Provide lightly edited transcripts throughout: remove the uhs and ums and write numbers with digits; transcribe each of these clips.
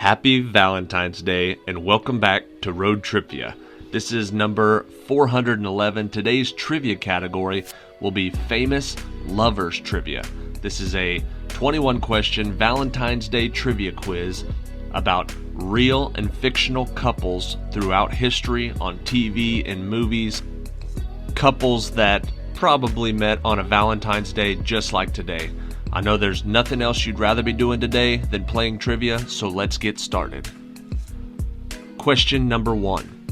Happy Valentine's Day and welcome back to ROAD TRIpVIA. This is number 411. Today's trivia category will be Famous Lovers Trivia. This is a 21 question Valentine's Day trivia quiz about real and fictional couples throughout history on TV and movies. Couples that probably met on a Valentine's Day just like today. I know there's nothing else you'd rather be doing today than playing trivia, so let's get started. Question number 1.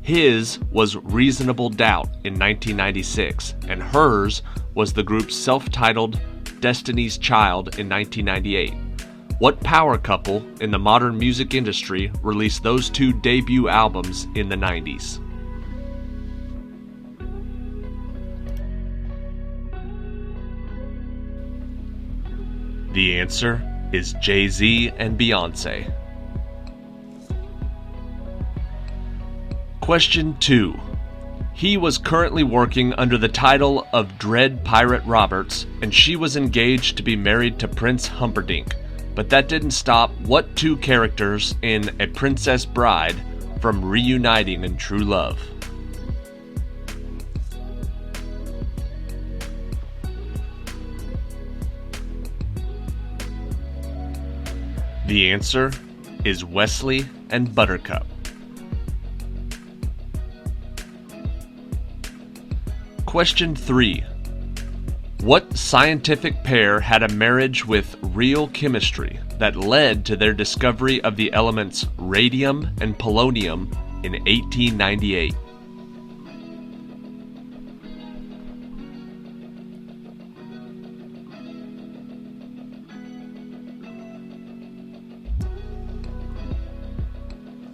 His was Reasonable Doubt in 1996, and hers was the group's self-titled Destiny's Child in 1998. What power couple in the modern music industry released those two debut albums in the 90s? The answer is Jay-Z and Beyonce. Question 2. He was currently working under the title of Dread Pirate Roberts, and she was engaged to be married to Prince Humperdinck. But that didn't stop what two characters in A Princess Bride from reuniting in true love? The answer is Wesley and Buttercup. Question 3. What scientific pair had a marriage with real chemistry that led to their discovery of the elements radium and polonium in 1898?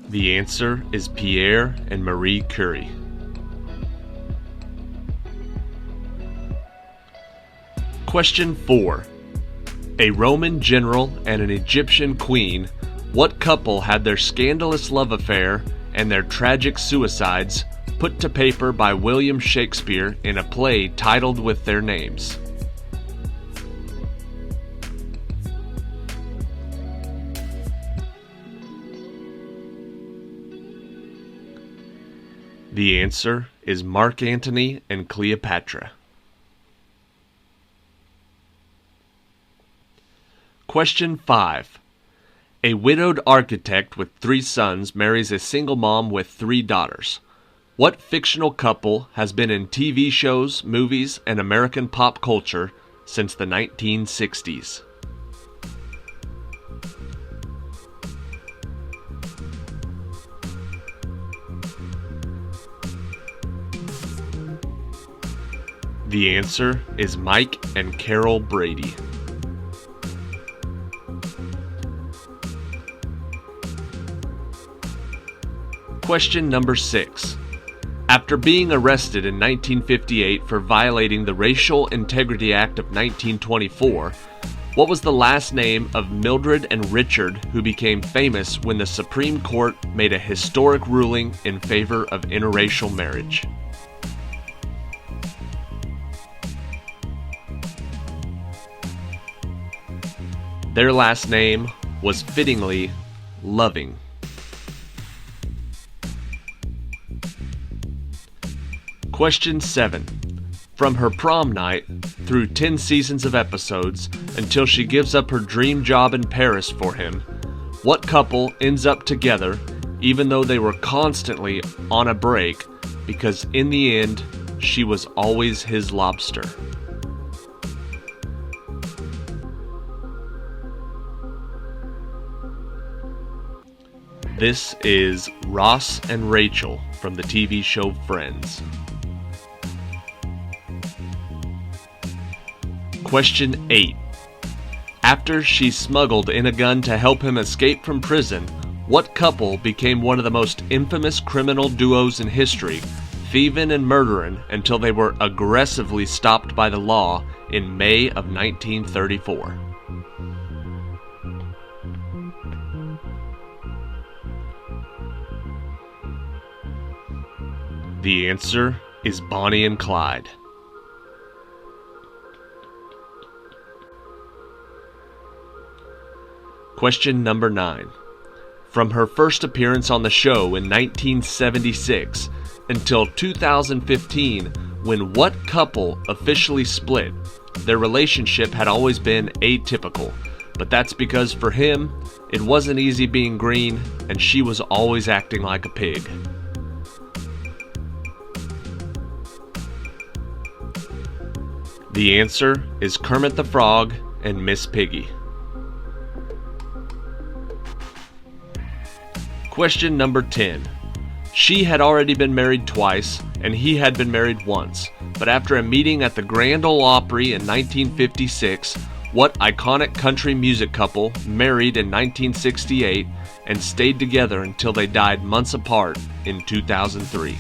The answer is Pierre and Marie Curie. Question 4. A Roman general and an Egyptian queen, what couple had their scandalous love affair and their tragic suicides put to paper by William Shakespeare in a play titled with their names? The answer is Mark Antony and Cleopatra. Question 5. A widowed architect with 3 sons marries a single mom with 3 daughters. What fictional couple has been in TV shows, movies, and American pop culture since the 1960s? The answer is Mike and Carol Brady. Question number 6. After being arrested in 1958 for violating the Racial Integrity Act of 1924, what was the last name of Mildred and Richard who became famous when the Supreme Court made a historic ruling in favor of interracial marriage? Their last name was fittingly Loving. Question 7. From her prom night through 10 seasons of episodes until she gives up her dream job in Paris for him, what couple ends up together even though they were constantly on a break because in the end she was always his lobster? This is Ross and Rachel from the TV show Friends. Question 8. After she smuggled in a gun to help him escape from prison, what couple became one of the most infamous criminal duos in history, Thievery and Murderin, until they were aggressively stopped by the law in May of 1934? The answer is Bonnie and Clyde. Question number 9. From her first appearance on the show in 1976 until 2015, when what couple officially split, their relationship had always been atypical, but that's because for him, it wasn't easy being green and she was always acting like a pig. The answer is Kermit the Frog and Miss Piggy. Question number 10. She had already been married twice, and he had been married once, but after a meeting at the Grand Ole Opry in 1956, what iconic country music couple married in 1968 and stayed together until they died months apart in 2003?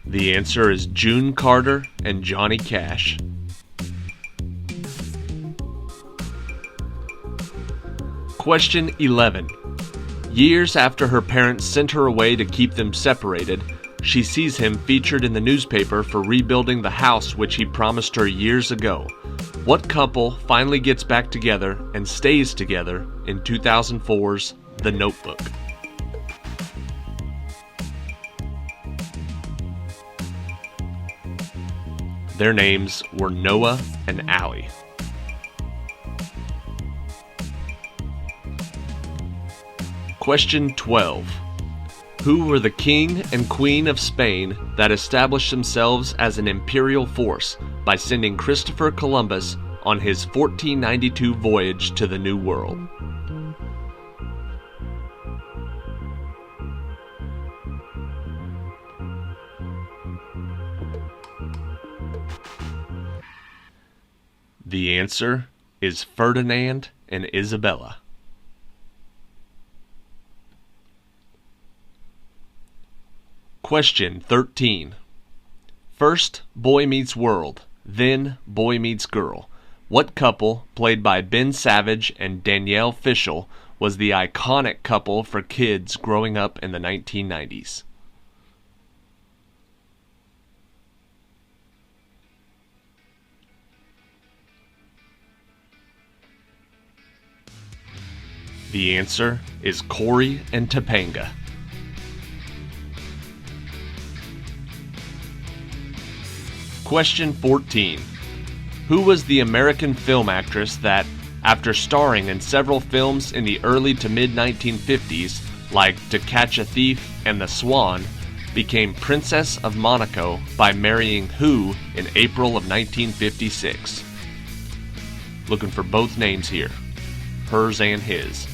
The answer is June Carter and Johnny Cash. Question 11. Years after her parents sent her away to keep them separated, she sees him featured in the newspaper for rebuilding the house which he promised her years ago. What couple finally gets back together and stays together in 2004's The Notebook? Their names were Noah and Ali. Question 12. Who were the king and queen of Spain that established themselves as an imperial force by sending Christopher Columbus on his 1492 voyage to the New World? The answer is Ferdinand and Isabella. Question 13. First, Boy Meets World, then Boy Meets Girl. What couple, played by Ben Savage and Danielle Fishel, was the iconic couple for kids growing up in the 1990s? The answer is Corey and Topanga. Question 14. Who was the American film actress that, after starring in several films in the early to mid-1950s, like To Catch a Thief and The Swan, became Princess of Monaco by marrying who in April of 1956? Looking for both names here. Hers and his.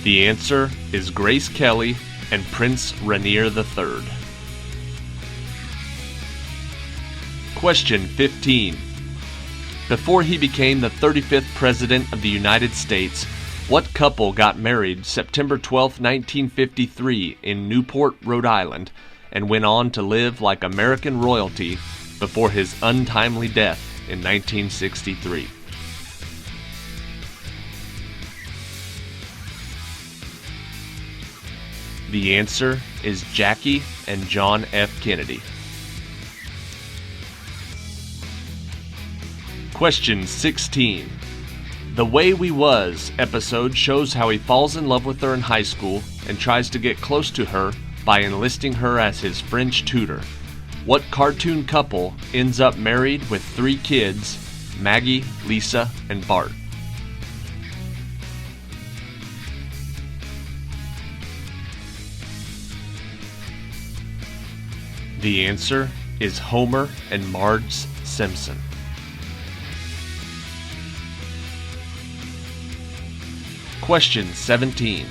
The answer is Grace Kelly and Prince Rainier III. Question 15. Before he became the 35th President of the United States, what couple got married September 12, 1953 in Newport, Rhode Island, and went on to live like American royalty before his untimely death in 1963? The answer is Jackie and John F. Kennedy. Question 16. The Way We Was episode shows how he falls in love with her in high school and tries to get close to her by enlisting her as his French tutor. What cartoon couple ends up married with 3 kids, Maggie, Lisa, and Bart? The answer is Homer and Marge Simpson. Question 17.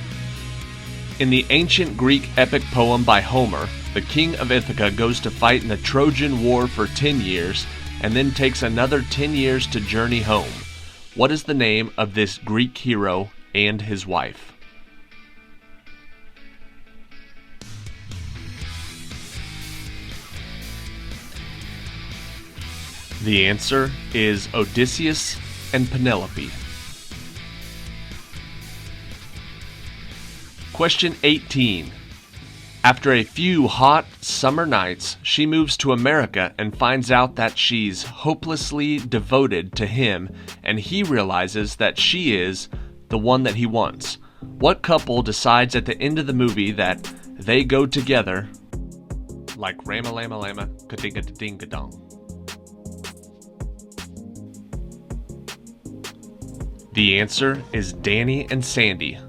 In the ancient Greek epic poem by Homer, the king of Ithaca goes to fight in the Trojan War for 10 years and then takes another 10 years to journey home. What is the name of this Greek hero and his wife? The answer is Odysseus and Penelope. Question 18. After a few hot summer nights, she moves to America and finds out that she's hopelessly devoted to him, and he realizes that she is the one that he wants. What couple decides at the end of the movie that they go together like Rama Lama Lama Kadinga Dinga Dong? The answer is Danny and Sandy.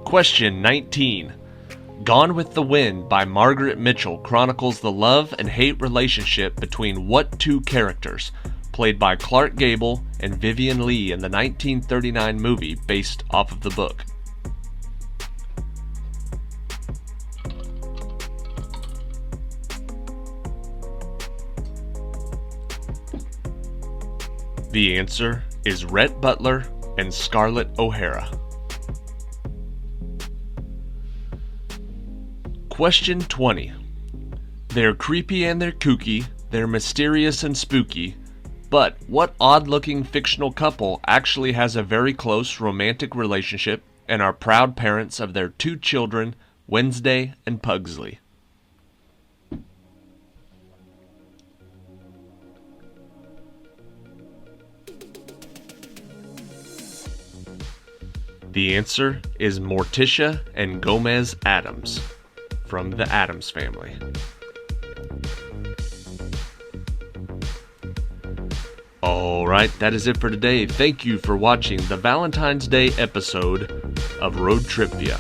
Question 19. Gone with the Wind by Margaret Mitchell chronicles the love and hate relationship between what two characters, played by Clark Gable and Vivien Leigh in the 1939 movie based off of the book? The answer is Rhett Butler and Scarlett O'Hara. Question 20. They're creepy and they're kooky, they're mysterious and spooky, but what odd-looking fictional couple actually has a very close romantic relationship and are proud parents of their two children, Wednesday and Pugsley? The answer is Morticia and Gomez Addams from the Addams Family. Alright, that is it for today. Thank you for watching the Valentine's Day episode of Road TRipVIA.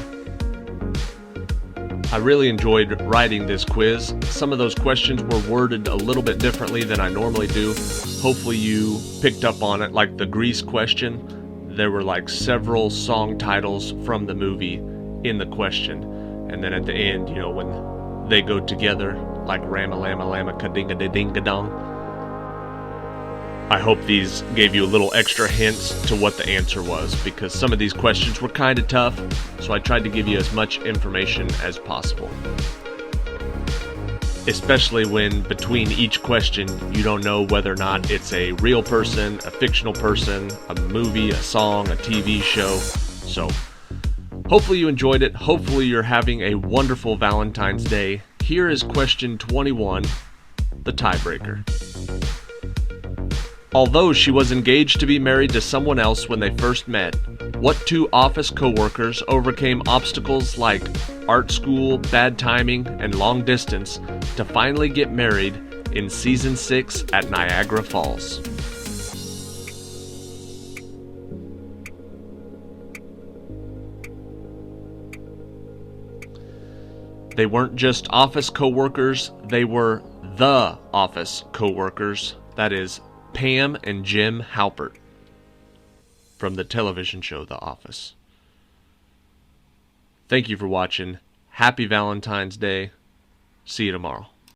I really enjoyed writing this quiz. Some of those questions were worded a little bit differently than I normally do. Hopefully you picked up on it, like the Grease question. There were like several song titles from the movie in the question. And then at the end, when they go together, like Rama Lama Lama Kadinga Dinga Dong. I hope these gave you a little extra hints to what the answer was, because some of these questions were kind of tough, so I tried to give you as much information as possible. Especially when between each question you don't know whether or not it's a real person, a fictional person, a movie, a song, a TV show. So hopefully you enjoyed it. Hopefully you're having a wonderful Valentine's Day. Here is question 21, the tiebreaker. Although she was engaged to be married to someone else when they first met, what two office co-workers overcame obstacles like art school, bad timing, and long distance to finally get married in season 6 at Niagara Falls? They weren't just office co-workers, they were the office co-workers. That is Pam and Jim Halpert from the television show The Office. Thank you for watching. Happy Valentine's Day. See you tomorrow.